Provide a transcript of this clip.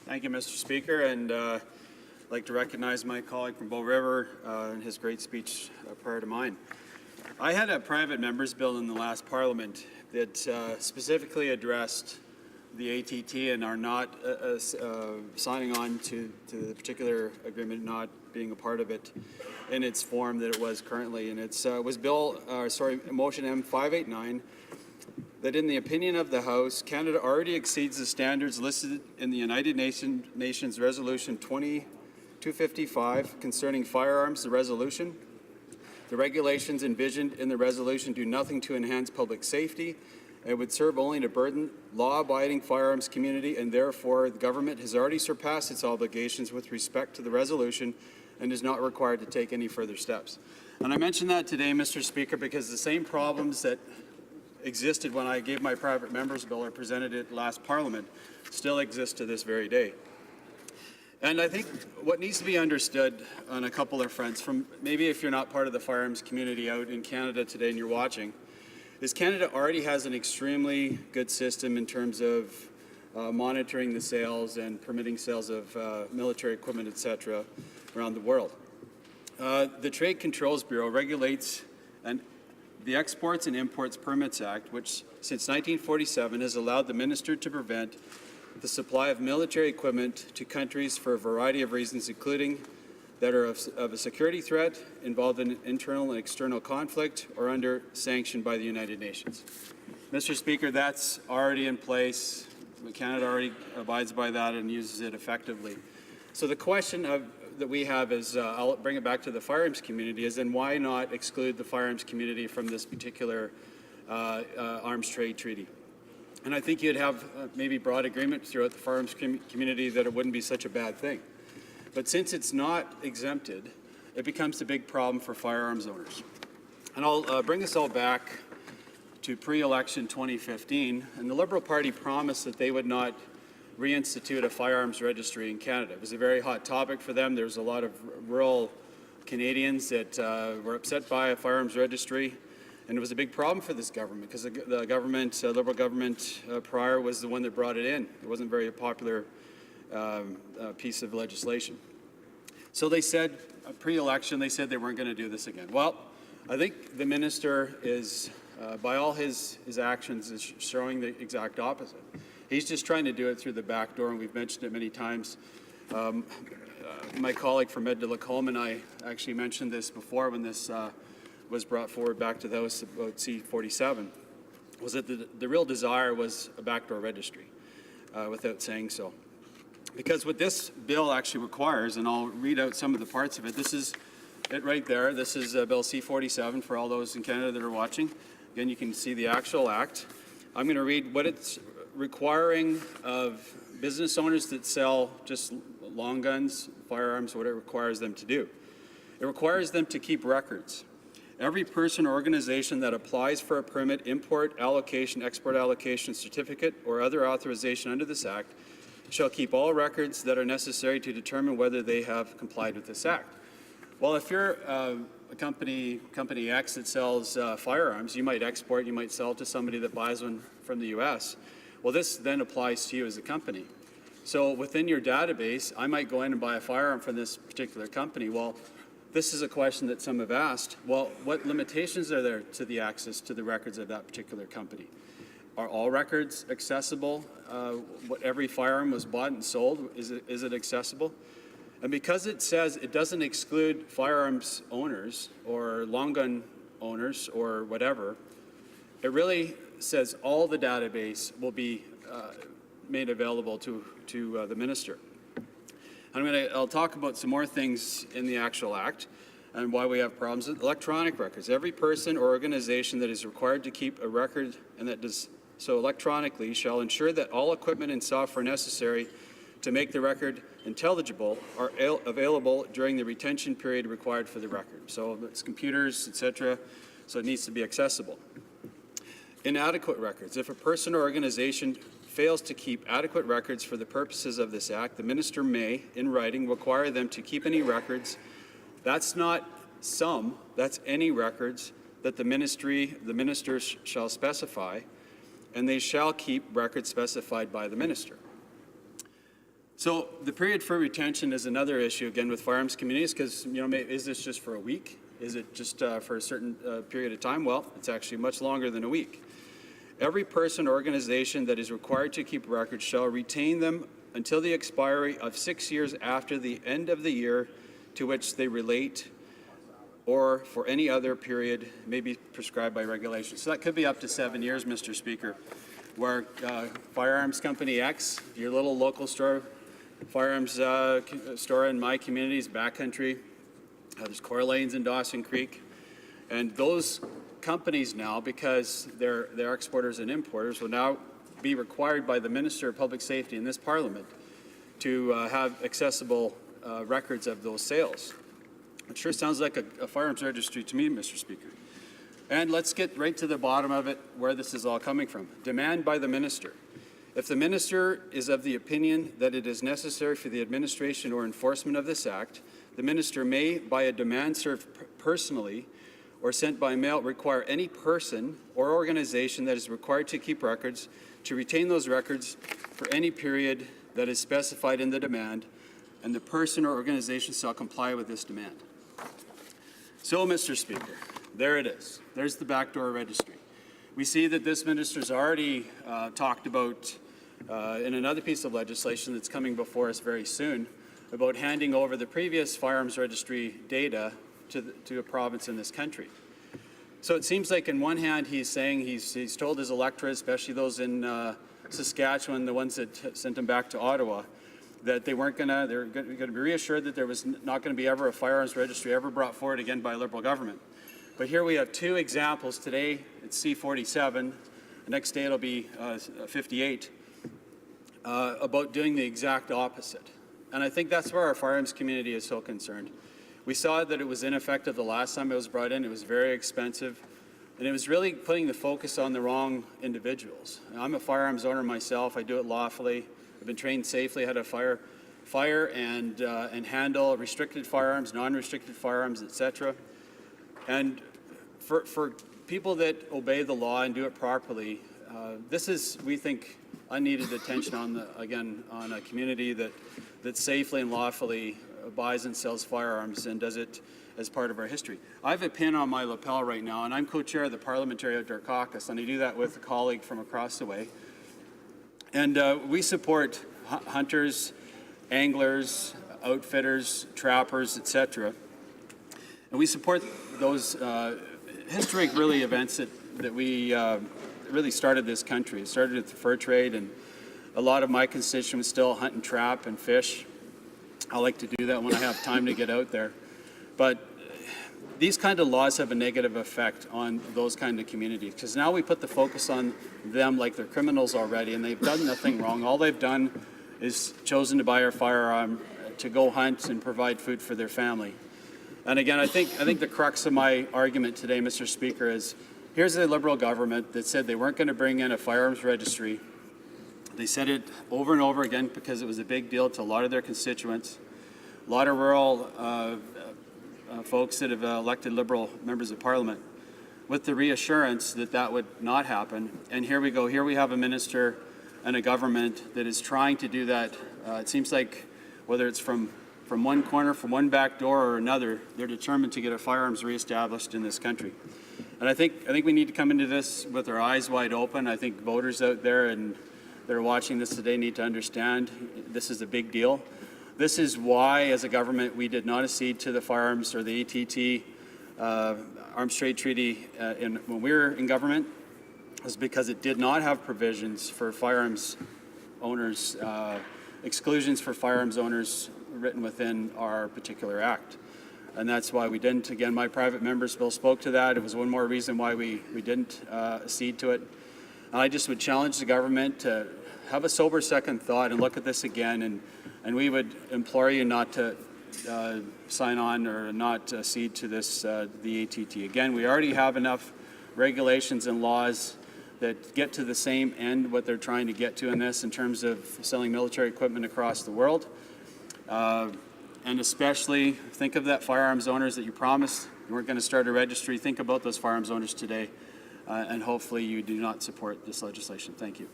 Thank you, Mr. Speaker, and I'd like to recognize my colleague from Bow River and his great speech prior to mine. I had a private member's bill in the last Parliament that specifically addressed the ATT and are not signing on to the particular agreement, not being a part of it in its form that it was currently. And it was motion M589, that in the opinion of the House, Canada already exceeds the standards listed in the United Nations Resolution 2255 concerning firearms, the resolution. The regulations envisioned in the resolution do nothing to enhance public safety. It would serve only to burden law-abiding firearms community, and therefore the government has already surpassed its obligations with respect to the resolution and is not required to take any further steps. And I mention that today, Mr. Speaker, because the same problems that existed when I gave my private member's bill or presented it last Parliament still exist to this very day. And I think what needs to be understood on a couple of fronts, from maybe if you're not part of the firearms community out in Canada today and you're watching, is Canada already has an extremely good system in terms of monitoring the sales and permitting sales of military equipment, etc., around the world. The Trade Controls Bureau regulates the Exports and Imports Permits Act, which since 1947 has allowed the minister to prevent the supply of military equipment to countries for a variety of reasons, including that are of a security threat, involved in internal and external conflict, or under sanction by the United Nations. Mr. Speaker, that's already in place. Canada already abides by that and uses it effectively. So the question that we have is, I'll bring it back to the firearms community, is then why not exclude the firearms community from this particular arms trade treaty? And I think you'd have maybe broad agreement throughout the firearms community that it wouldn't be such a bad thing. But since it's not exempted, it becomes a big problem for firearms owners. And I'll bring us all back to pre-election 2015, and the Liberal Party promised that they would not reinstitute a firearms registry in Canada. It was a very hot topic for them. There's a lot of rural Canadians that were upset by a firearms registry, and it was a big problem for this government because the government, Liberal government prior, was the one that brought it in. It wasn't very popular piece of legislation. So they said, pre-election, they said they weren't going to do this again. Well, I think the minister is, by all his actions, is showing the exact opposite. He's just trying to do it through the back door, and we've mentioned it many times. My colleague from Ed de Lacombe and I actually mentioned this before when this was brought forward back to the House about C-47, was that the real desire was a backdoor registry, without saying so. Because what this bill actually requires, and I'll read out some of the parts of it, this is it right there. This is Bill C-47 for all those in Canada that are watching. Again, you can see the actual act. I'm going to read what it's requiring of business owners that sell just long guns, firearms, what it requires them to do. It requires them to keep records. Every person or organization that applies for a permit, import allocation, export allocation certificate, or other authorization under this Act shall keep all records that are necessary to determine whether they have complied with this Act. Well, if you're a company X that sells firearms, you might export, you might sell to somebody that buys one from the U.S. Well, this then applies to you as a company. So within your database, I might go in and buy a firearm from this particular company. Well, this is a question that some have asked. Well, what limitations are there to the access to the records of that particular company? Are all records accessible? What every firearm was bought and sold, is it accessible? And because it says it doesn't exclude firearms owners or long gun owners or whatever, it really says all the database will be made available to the minister. I'll talk about some more things in the actual act and why we have problems with electronic records. Every person or organization that is required to keep a record and that does so electronically shall ensure that all equipment and software necessary to make the record intelligible are available during the retention period required for the record. So it's computers, etc., so it needs to be accessible. Inadequate records. If a person or organization fails to keep adequate records for the purposes of this Act, the minister may, in writing, require them to keep any records. That's not some, that's any records that the minister shall specify, and they shall keep records specified by the minister. So So the period for retention is another issue, again, with firearms communities, because, is this just for a week? Is it just for a certain period of time? Well, it's actually much longer than a week. Every person or organization that is required to keep records shall retain them until the expiry of 6 years after the end of the year to which they relate, or for any other period may be prescribed by regulation. So that could be up to 7 years, Mr. Speaker, where Firearms Company X, your little local store, firearms store in my community is Backcountry. There's Coeur Lanes in Dawson Creek. And those companies now, because they're exporters and importers, will now be required by the Minister of Public Safety in this Parliament to have accessible records of those sales. It sure sounds like a firearms registry to me, Mr. Speaker. And let's get right to the bottom of it, where this is all coming from. Demand by the Minister. If the Minister is of the opinion that it is necessary for the administration or enforcement of this Act, the Minister may, by a demand served personally or sent by mail, require any person or organization that is required to keep records to retain those records for any period that is specified in the demand, and the person or organization shall comply with this demand. So, Mr. Speaker, there it is. There's the backdoor registry. We see that this minister's already talked about in another piece of legislation that's coming before us very soon about handing over the previous firearms registry data to a province in this country. So it seems like in one hand he's saying he's told his electorate, especially those in Saskatchewan, the ones that sent him back to Ottawa, that they're going to be reassured that there was not going to be ever a firearms registry ever brought forward again by a Liberal government. But here we have two examples. Today it's C-47. The next day it'll be 58, about doing the exact opposite. And I think that's where our firearms community is so concerned. We saw that it was ineffective the last time it was brought in. It was very expensive. And it was really putting the focus on the wrong individuals. I'm a firearms owner myself. I do it lawfully. I've been trained safely how to fire and handle restricted firearms, non-restricted firearms, etc. And for people that obey the law and do it properly, this is, we think, unneeded attention on a community that safely and lawfully buys and sells firearms and does it as part of our history. I have a pin on my lapel right now, and I'm co-chair of the Parliamentary Outdoor Caucus, and I do that with a colleague from across the way. And we support hunters, anglers, outfitters, trappers, etc. And we support those historic, really, events that we really started this country. It started with the fur trade, and a lot of my constituents still hunt and trap and fish. I like to do that when I have time to get out there. But these kind of laws have a negative effect on those kind of communities, because now we put the focus on them like they're criminals already, and they've done nothing wrong. All they've done is chosen to buy a firearm to go hunt and provide food for their family. And again, I think the crux of my argument today, Mr. Speaker, is here's a Liberal government that said they weren't going to bring in a firearms registry. They said it over and over again because it was a big deal to a lot of their constituents. A lot of rural folks that have elected Liberal members of Parliament with the reassurance that that would not happen. And here we go. Here we have a minister and a government that is trying to do that. It seems like whether it's from one corner, from one back door or another, they're determined to get a firearms reestablished in this country. And I think we need to come into this with our eyes wide open. I think voters out there and that are watching this today need to understand this is a big deal. This is why, as a government, we did not accede to the firearms or the ATT Arms Trade Treaty when we were in government, was because it did not have provisions for firearms owners, exclusions for firearms owners written within our particular act. And that's why we didn't. Again, my private member's bill spoke to that. It was one more reason why we didn't accede to it. I just would challenge the government to have a sober second thought and look at this again, and we would implore you not to sign on or not accede to this, the ATT. Again, we already have enough regulations and laws that get to the same end, what they're trying to get to in this in terms of selling military equipment across the world. And especially think of that firearms owners that you promised you weren't going to start a registry. Think about those firearms owners today, and hopefully you do not support this legislation. Thank you.